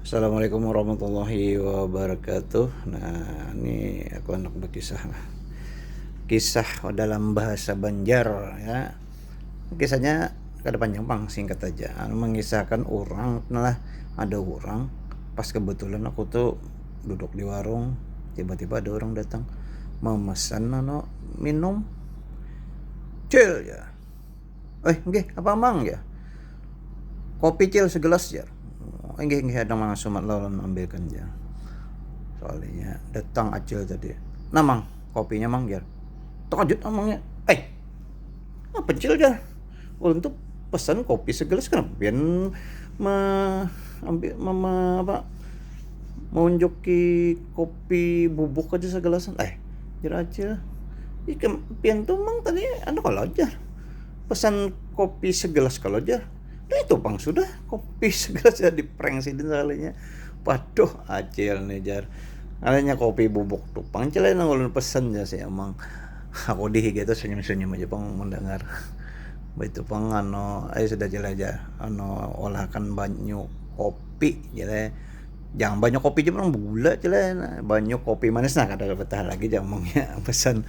Assalamualaikum warahmatullahi wabarakatuh. Nah, ini aku hendak berkisah kisah dalam bahasa Banjar ya. Kisahnya kada panjang pang, singkat aja. Mengisahkan orang lah, ada orang pas kebetulan aku tuh duduk di warung, tiba-tiba ada orang datang memesan minum cil ya. Nggih, apa mang ya? Kopi cil segelas ya. Nggih ada mang sumat lawan ambilkan ya. Soalnya datang acil tadi. Nah mang, kopinya mang ya. Terkejut amangnya. Apa cil ya? Untuk pesan kopi segelas kenapa pian me ambil mama apa menjoki kopi bubuk aja segelasan. Jar acil. Ikan pian tuh mang tadi kalau aja pesan kopi segelas kalau aja. Nah itu bang sudah kopi segelas jadi prank sih salahnya. Waduh acil nih jar. Alanya kopi bubuk tuh pang celai nang ulun pesen ya sih emang. Aku di gitu senyum-senyum aja pang mendengar. Itu pang ayo sudah jelek aja olahkan banyak kopi jelek. Jangan banyak kopi aja pang gula jelek. Banyak kopi manis nah kada betah lagi jamangnya pesan.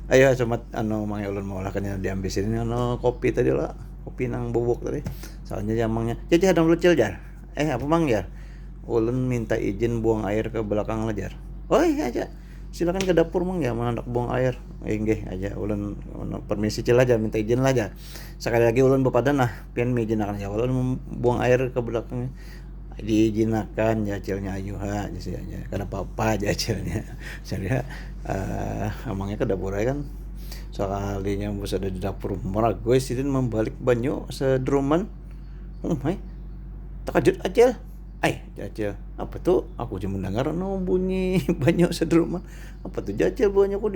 Ayo somat mang ulun mau olahkan diambil sini kopi tadi lah. Kopi nang bubuk tadi. Soalnya jamangnya. Jadi hadang lucil jar. Apa mang ya? Ulun minta izin buang air ke belakang ajar. Aja. Silakan ke dapur mang ya, hendak buang air. Nggih aja ulun permisi cil aja, minta izin lah aja. Sekali lagi ulun bepadan pian mengizinakan ya ulun buang air ke belakang. Diizinakan ya cilnya ayu aja sih aja. Kada apa-apa aja cilnya. Saya amangnya ke dapur aja kan. Sekalinya bos ada di dapur meragoy sidin membalik banyu sedruman. Terkejut aja. Jajal. Apa tuh? Aku cuma mendengar bunyi banyak sedruman. Apa tuh jajal banyak kok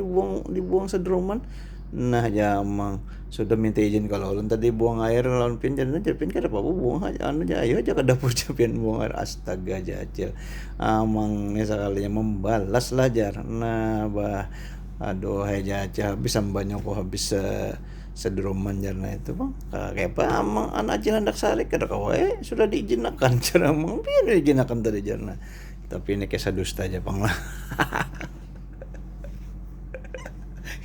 dibuang sedruman. Nah, jamang sudah minta izin kalau ulun tadi buang air lawan pian jadinya pian kada apa-apa buang aja ayo aja ke dapur pian buang air. Astaga jajal. Amang nih sekalinya membalas lah jar. Nah, aduh jajal bisa banyak kok habis sedroman jarna itu bang kayak apa amang anak aja hendak sarik kada kawae sudah diizinakan cara amang pian diizinakan tadi jarna tapi ini kisah dusta aja bang lah.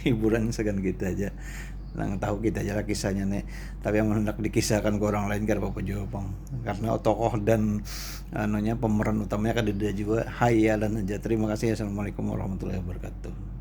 Hiburan segan kita aja nang tahu kita aja lah kisahnya nih tapi yang hendak dikisahkan ke orang lain kada apa-apa juga bang karena tokoh dan pemeran utamanya kan dia juga hayalan aja. Terima kasih. Assalamualaikum warahmatullahi wabarakatuh.